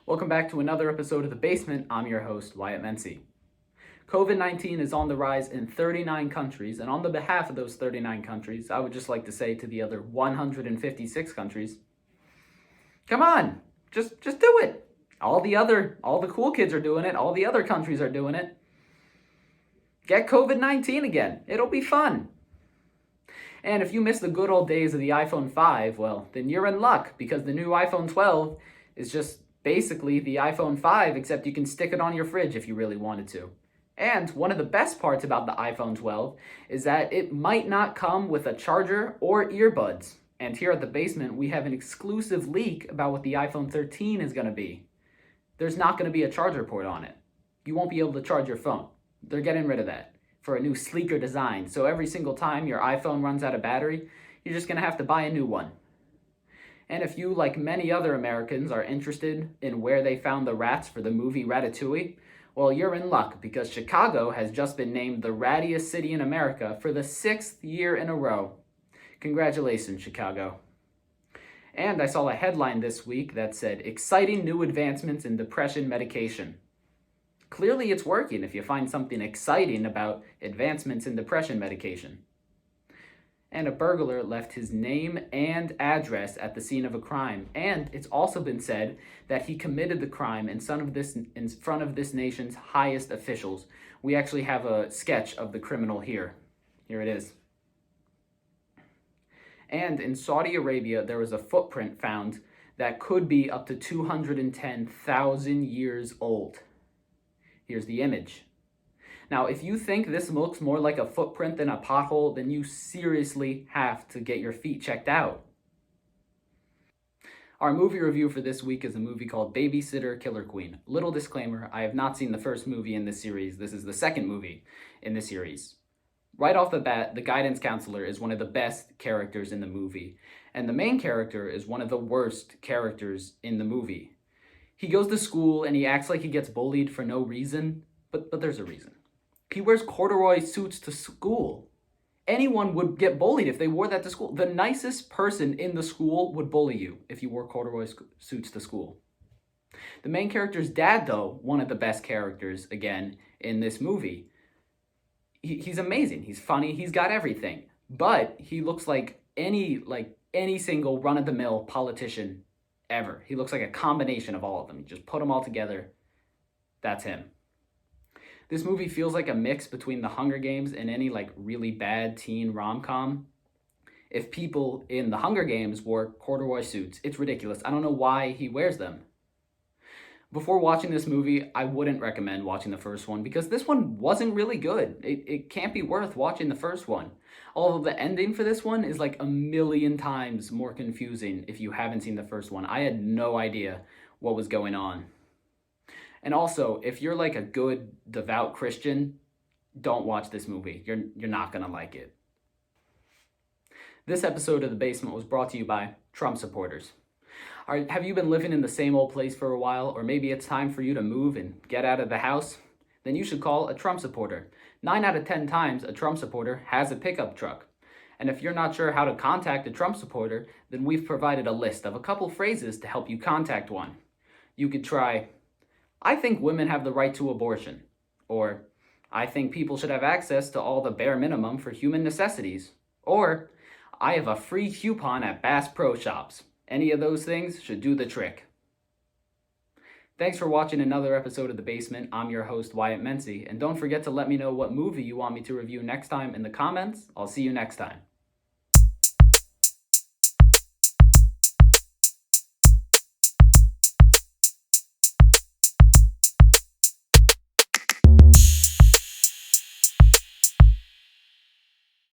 Welcome back to another episode of The Basement. I'm your host, Wyatt. COVID-19 is on the rise in 39 countries, and on the behalf of those 39 countries, I would just like to say to the other 156 countries, come on, just do it. All the cool kids are doing it, all the other countries are doing it. Get COVID-19 again. It'll be fun. And if you miss the good old days of the iPhone 5, well, then you're in luck, because the new iPhone 12 is just basically the iPhone 5, except you can stick it on your fridge if you really wanted to. And one of the best parts about the iPhone 12 is that it might not come with a charger or earbuds. And here at the basement, we have an exclusive leak about what the iPhone 13 is going to be. There's not going to be a charger port on it. You won't be able to charge your phone. They're getting rid of that for a new sleeker design. So every single time your iPhone runs out of battery, you're just going to have to buy a new one. And if you, like many other Americans, are interested in where they found the rats for the movie Ratatouille, well, you're in luck, because Chicago has just been named the rattiest city in America for the 6th year in a row. Congratulations, Chicago. And I saw a headline this week that said, "Exciting new advancements in depression medication." Clearly it's working if you find something exciting about advancements in depression medication. And a burglar left his name and address at the scene of a crime. And it's also been said that he committed the crime in front of this nation's highest officials. We actually have a sketch of the criminal here. Here it is. And in Saudi Arabia, there was a footprint found that could be up to 210,000 years old. Here's the image. Now, if you think this looks more like a footprint than a pothole, then you seriously have to get your feet checked out. Our movie review for this week is a movie called Babysitter Killer Queen. Little disclaimer, I have not seen the first movie in this series. This is the second movie in this series. Right off the bat, the guidance counselor is one of the best characters in the movie, and the main character is one of the worst characters in the movie. He goes to school and he acts like he gets bullied for no reason, but there's a reason. He wears corduroy suits to school. Anyone would get bullied if they wore that to school. The nicest person in the school would bully you if you wore corduroy suits to school. The main character's dad, though, one of the best characters, again, in this movie. He's amazing. He's funny. He's got everything. But he looks like any single run-of-the-mill politician ever. He looks like a combination of all of them. You just put them all together. That's him. This movie feels like a mix between The Hunger Games and any really bad teen rom-com. If people in The Hunger Games wore corduroy suits, it's ridiculous. I don't know why he wears them. Before watching this movie, I wouldn't recommend watching the first one because this one wasn't really good. It can't be worth watching the first one. Although the ending for this one is like a million times more confusing if you haven't seen the first one. I had no idea what was going on. And also, if you're like a good, devout Christian, don't watch this movie. You're not going to like it. This episode of The Basement was brought to you by Trump supporters. Have you been living in the same old place for a while, or maybe it's time for you to move and get out of the house? Then you should call a Trump supporter. 9 out of 10 times, a Trump supporter has a pickup truck. And if you're not sure how to contact a Trump supporter, then we've provided a list of a couple phrases to help you contact one. You could try, "I think women have the right to abortion," or "I think people should have access to all the bare minimum for human necessities," or "I have a free coupon at Bass Pro Shops." Any of those things should do the trick. Thanks for watching another episode of The Basement. I'm your host, Wyatt Mency, and don't forget to let me know what movie you want me to review next time in the comments. I'll see you next time.